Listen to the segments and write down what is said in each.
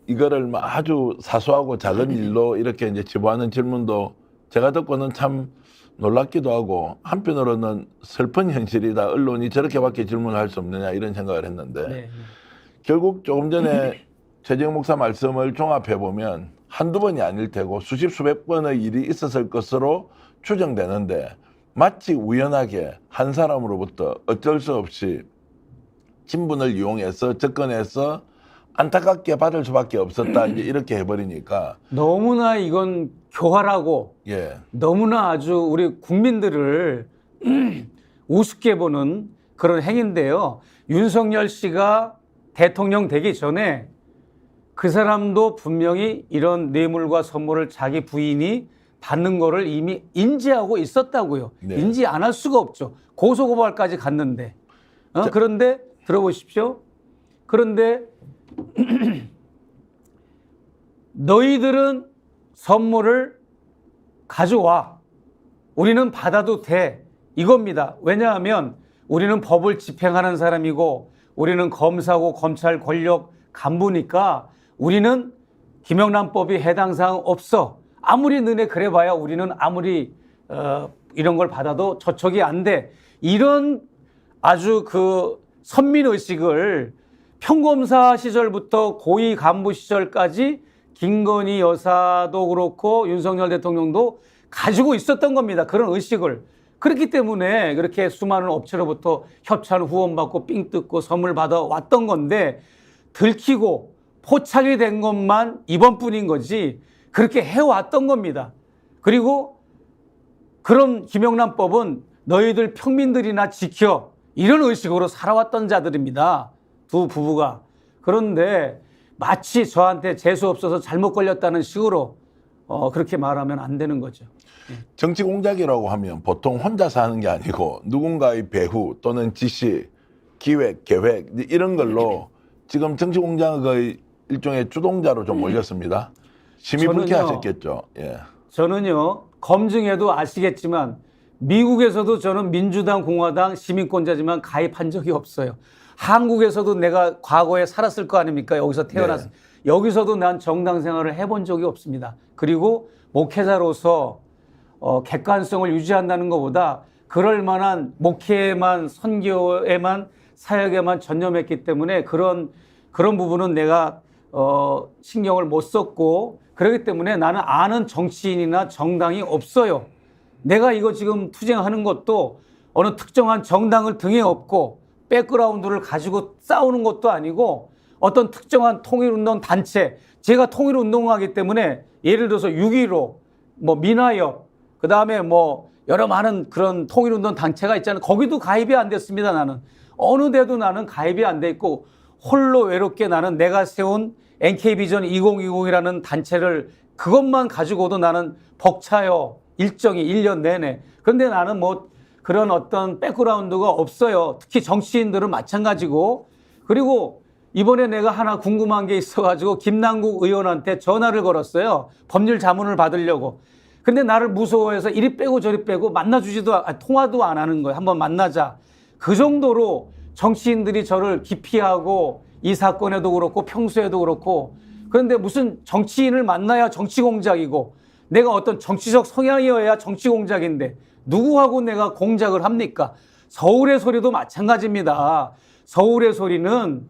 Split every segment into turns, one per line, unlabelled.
이거를 아주 사소하고 작은 일로 이렇게 이제 치부하는 질문도 제가 듣고는 참 놀랍기도 하고 한편으로는 슬픈 현실이다. 언론이 저렇게밖에 질문을 할 수 없느냐 이런 생각을 했는데
네.
결국 조금 전에 최재형 목사 말씀을 종합해 보면 한두 번이 아닐 테고 수십 수백 번의 일이 있었을 것으로 추정되는데 마치 우연하게 한 사람으로부터 어쩔 수 없이 친분을 이용해서 접근해서 안타깝게 받을 수밖에 없었다 이제 이렇게 해버리니까
너무나 이건 교활하고
예.
너무나 아주 우리 국민들을 우습게 보는 그런 행위인데요. 윤석열 씨가 대통령 되기 전에 그 사람도 분명히 이런 뇌물과 선물을 자기 부인이 받는 거를 이미 인지하고 있었다고요.
네.
인지 안 할 수가 없죠. 고소고발까지 갔는데. 그런데 들어보십시오. 그런데 너희들은 선물을 가져와. 우리는 받아도 돼. 이겁니다. 왜냐하면 우리는 법을 집행하는 사람이고 우리는 검사고 검찰 권력 간부니까 우리는 김영란법이 해당 사항 없어. 아무리 너네 그래봐야 우리는 아무리 이런 걸 받아도 저촉이 안 돼. 이런 아주 그 선민의식을 평검사 시절부터 고위 간부 시절까지 김건희 여사도 그렇고 윤석열 대통령도 가지고 있었던 겁니다. 그런 의식을. 그렇기 때문에 그렇게 수많은 업체로부터 협찬 후원받고 삥 뜯고 선물 받아 왔던 건데 들키고 포착이 된 것만 이번뿐인 거지 그렇게 해왔던 겁니다. 그리고 그런 김영란법은 너희들 평민들이나 지켜 이런 의식으로 살아왔던 자들입니다. 두 부부가. 그런데 마치 저한테 재수 없어서 잘못 걸렸다는 식으로 그렇게 말하면 안 되는 거죠.
정치 공작이라고 하면 보통 혼자서 하는 게 아니고 누군가의 배후 또는 지시, 기획, 계획 이런 걸로 지금 정치 공작의 일종의 주동자로 좀 몰렸습니다. 심히 불쾌하셨겠죠. 예.
저는요 검증해도 아시겠지만 미국에서도 저는 민주당, 공화당 시민권자지만 가입한 적이 없어요. 한국에서도 내가 과거에 살았을 거 아닙니까? 여기서 태어나서. 네. 여기서도 난 정당 생활을 해본 적이 없습니다. 그리고 목회자로서 객관성을 유지한다는 것보다 그럴 만한 목회에만 선교에만 사역에만 전념했기 때문에 그런 부분은 내가 신경을 못 썼고 그렇기 때문에 나는 아는 정치인이나 정당이 없어요. 내가 이거 지금 투쟁하는 것도 어느 특정한 정당을 등에 업고 백그라운드를 가지고 싸우는 것도 아니고 어떤 특정한 통일운동 단체, 제가 통일운동하기 때문에 예를 들어서 6.15, 뭐 민화협, 그 다음에 뭐 여러 많은 그런 통일운동 단체가 있잖아요. 거기도 가입이 안 됐습니다. 나는 어느 데도 나는 가입이 안 돼 있고 홀로 외롭게 나는 내가 세운 NK비전 2020이라는 단체를 그것만 가지고도 나는 벅차요. 일정이 1년 내내. 그런데 나는 뭐 그런 어떤 백그라운드가 없어요. 특히 정치인들은 마찬가지고. 그리고 이번에 내가 하나 궁금한 게 있어가지고 김남국 의원한테 전화를 걸었어요. 법률 자문을 받으려고. 근데 나를 무서워해서 이리 빼고 저리 빼고 통화도 안 하는 거예요. 한번 만나자. 그 정도로 정치인들이 저를 기피하고 이 사건에도 그렇고 평소에도 그렇고. 그런데 무슨 정치인을 만나야 정치 공작이고 내가 어떤 정치적 성향이어야 정치 공작인데 누구하고 내가 공작을 합니까? 서울의 소리도 마찬가지입니다. 서울의 소리는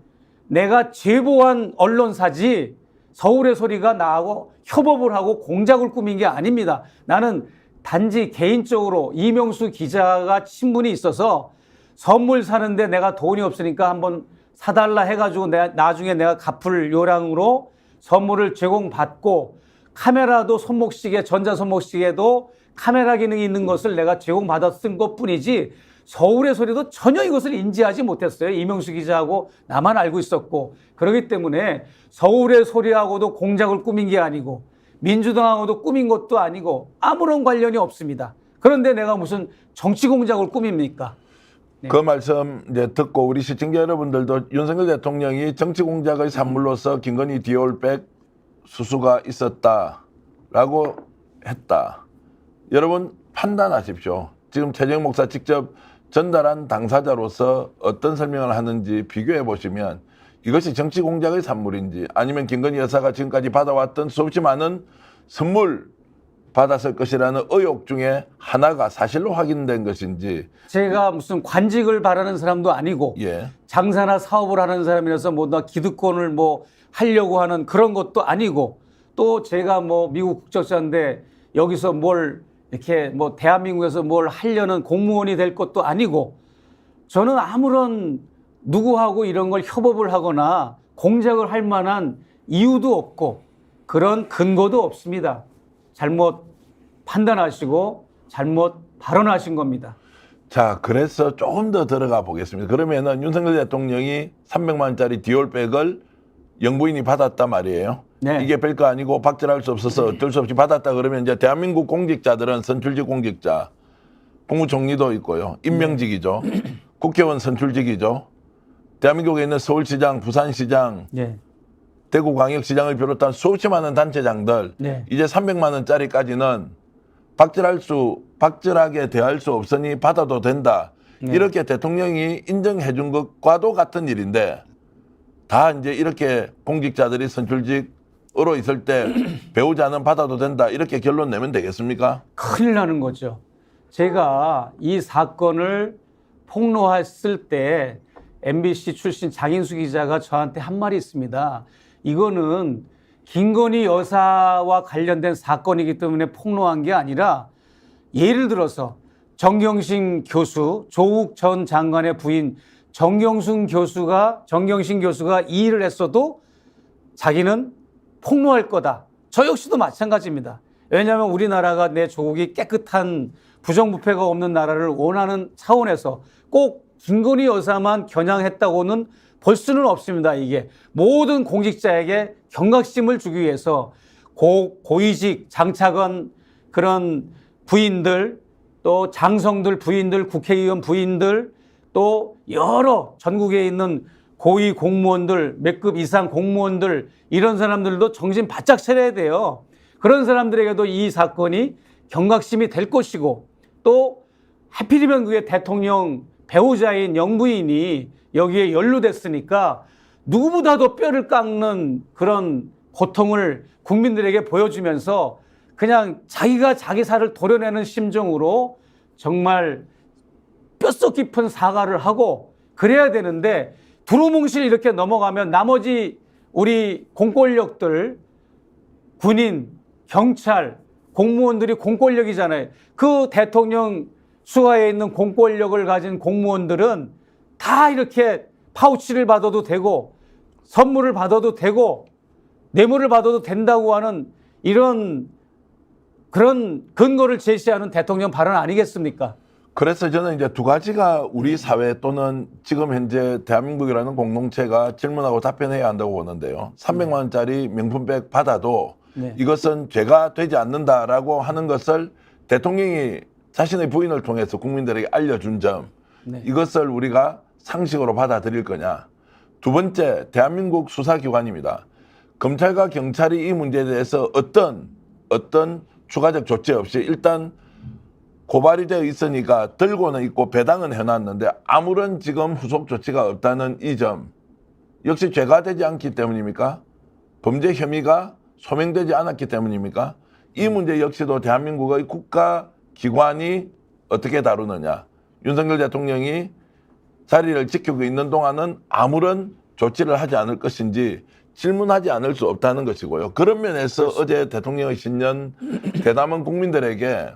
내가 제보한 언론사지 서울의 소리가 나하고 협업을 하고 공작을 꾸민 게 아닙니다. 나는 단지 개인적으로 이명수 기자가 친분이 있어서 선물 사는데 내가 돈이 없으니까 한번 사달라 해가지고 나중에 내가 갚을 요량으로 선물을 제공받고 카메라도 손목시계, 전자손목시계도 카메라 기능이 있는 것을 내가 제공받았은 것뿐이지 서울의 소리도 전혀 이것을 인지하지 못했어요. 이명수 기자하고 나만 알고 있었고. 그렇기 때문에 서울의 소리하고도 공작을 꾸민 게 아니고 민주당하고도 꾸민 것도 아니고 아무런 관련이 없습니다. 그런데 내가 무슨 정치 공작을 꾸밉니까? 네.
그 말씀 이제 듣고 우리 시청자 여러분들도 윤석열 대통령이 정치 공작의 산물로서 김건희 디올백 수수가 있었다라고 했다. 여러분 판단하십시오. 지금 최재형 목사 직접 전달한 당사자로서 어떤 설명을 하는지 비교해 보시면 이것이 정치 공작의 산물인지 아니면 김건희 여사가 지금까지 받아왔던 수없이 많은 선물 받았을 것이라는 의혹 중에 하나가 사실로 확인된 것인지.
제가 무슨 관직을 바라는 사람도 아니고
예.
장사나 사업을 하는 사람이라서 뭐 나 기득권을 뭐 하려고 하는 그런 것도 아니고 또 제가 뭐 미국 국적자인데 여기서 뭘 이렇게 뭐 대한민국에서 뭘 하려는 공무원이 될 것도 아니고 저는 아무런 누구하고 이런 걸 협업을 하거나 공작을 할 만한 이유도 없고 그런 근거도 없습니다. 잘못 판단하시고 잘못 발언하신 겁니다.
자, 그래서 조금 더 들어가 보겠습니다. 그러면은 윤석열 대통령이 300만 원짜리 디올백을 영부인이 받았단 말이에요.
네.
이게 별거 아니고 박제할 수 없어서 어쩔 수 없이 받았다 그러면 이제 대한민국 공직자들은 선출직 공직자, 국무총리도 있고요. 임명직이죠. 국회의원 선출직이죠. 대한민국에 있는 서울시장, 부산시장,
네.
대구광역시장을 비롯한 수없이 많은 단체장들
네.
이제 300만 원짜리까지는 박절하게 대할 수 없으니 받아도 된다.
네.
이렇게 대통령이 인정해 준 것과도 같은 일인데 다 이제 이렇게 공직자들이 선출직으로 있을 때 배우자는 받아도 된다. 이렇게 결론 내면 되겠습니까?
큰일 나는 거죠. 제가 이 사건을 폭로했을 때 MBC 출신 장인수 기자가 저한테 한 말이 있습니다. 이거는 김건희 여사와 관련된 사건이기 때문에 폭로한 게 아니라 예를 들어서 정경심 교수, 조국 전 장관의 부인 정경심 교수가 이 일을 했어도 자기는 폭로할 거다. 저 역시도 마찬가지입니다. 왜냐하면 우리나라가 내 조국이 깨끗한 부정부패가 없는 나라를 원하는 차원에서 꼭 김건희 여사만 겨냥했다고는 볼 수는 없습니다. 이게 모든 공직자에게 경각심을 주기 위해서 고위직 장차관 그런 부인들 또 장성들 부인들 국회의원 부인들 또 여러 전국에 있는 고위 공무원들 몇 급 이상 공무원들 이런 사람들도 정신 바짝 차려야 돼요. 그런 사람들에게도 이 사건이 경각심이 될 것이고 또 하필이면 그게 대통령 배우자인 영부인이 여기에 연루됐으니까 누구보다도 뼈를 깎는 그런 고통을 국민들에게 보여주면서 그냥 자기가 자기 살을 도려내는 심정으로 정말 뼛속 깊은 사과를 하고 그래야 되는데 두루뭉실 이렇게 넘어가면 나머지 우리 공권력들 군인, 경찰, 공무원들이 공권력이잖아요. 그 대통령 수하에 있는 공권력을 가진 공무원들은 다 이렇게 파우치를 받아도 되고 선물을 받아도 되고 뇌물을 받아도 된다고 하는 이런 그런 근거를 제시하는 대통령 발언 아니겠습니까?
그래서 저는 이제 두 가지가 우리 사회 또는 지금 현재 대한민국이라는 공동체가 질문하고 답변해야 한다고 보는데요. 300만 원짜리 명품백 받아도
네.
이것은 죄가 되지 않는다라고 하는 것을 대통령이 자신의 부인을 통해서 국민들에게 알려준 점,
네.
이것을 우리가 상식으로 받아들일 거냐. 두 번째, 대한민국 수사기관입니다. 검찰과 경찰이 이 문제에 대해서 어떤 추가적 조치 없이 일단 고발이 되어 있으니까 들고는 있고 배당은 해놨는데 아무런 지금 후속 조치가 없다는 이 점 역시 죄가 되지 않기 때문입니까? 범죄 혐의가 소명되지 않았기 때문입니까? 이 문제 역시도 대한민국의 국가기관이 어떻게 다루느냐. 윤석열 대통령이 자리를 지키고 있는 동안은 아무런 조치를 하지 않을 것인지 질문하지 않을 수 없다는 것이고요. 그런 면에서 그렇습니다. 어제 대통령의 신년 대담은 국민들에게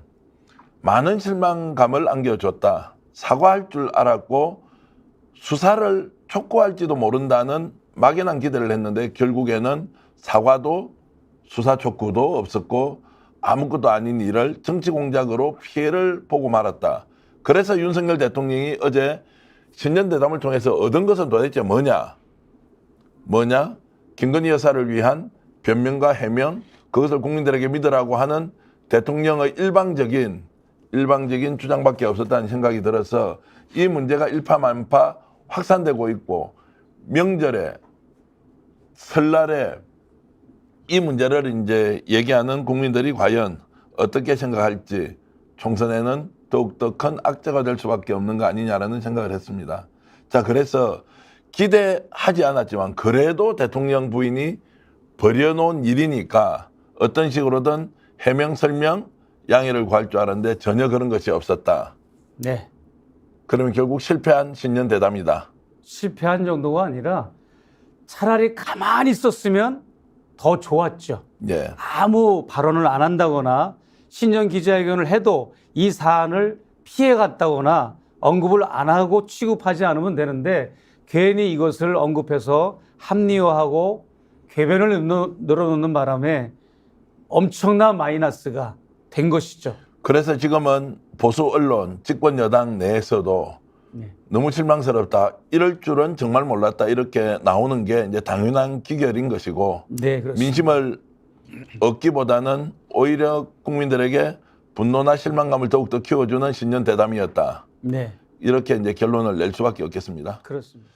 많은 실망감을 안겨줬다. 사과할 줄 알았고 수사를 촉구할지도 모른다는 막연한 기대를 했는데 결국에는 사과도 수사 촉구도 없었고 아무것도 아닌 일을 정치 공작으로 피해를 보고 말았다. 그래서 윤석열 대통령이 어제 신년 대담을 통해서 얻은 것은 도대체 뭐냐? 김건희 여사를 위한 변명과 해명, 그것을 국민들에게 믿으라고 하는 대통령의 일방적인 주장밖에 없었다는 생각이 들어서 이 문제가 일파만파 확산되고 있고 명절에 설날에 이 문제를 이제 얘기하는 국민들이 과연 어떻게 생각할지 총선에는 더욱더 큰 악재가 될 수밖에 없는 거 아니냐라는 생각을 했습니다. 자, 그래서 기대하지 않았지만 그래도 대통령 부인이 벌여놓은 일이니까 어떤 식으로든 해명, 설명, 양해를 구할 줄 알았는데 전혀 그런 것이 없었다.
네.
그러면 결국 실패한 신년 대담이다.
실패한 정도가 아니라 차라리 가만히 있었으면 더 좋았죠.
예.
아무 발언을 안 한다거나 신년 기자회견을 해도 이 사안을 피해갔다거나 언급을 안 하고 취급하지 않으면 되는데 괜히 이것을 언급해서 합리화하고 궤변을 늘어놓는 바람에 엄청난 마이너스가 된 것이죠.
그래서 지금은 보수 언론, 집권 여당 내에서도
네.
너무 실망스럽다. 이럴 줄은 정말 몰랐다. 이렇게 나오는 게 이제 당연한 기결인 것이고
네, 그렇습니다.
민심을 얻기보다는 오히려 국민들에게 분노나 실망감을 더욱더 키워주는 신년 대담이었다.
네,
이렇게 이제 결론을 낼 수밖에 없겠습니다.
그렇습니다.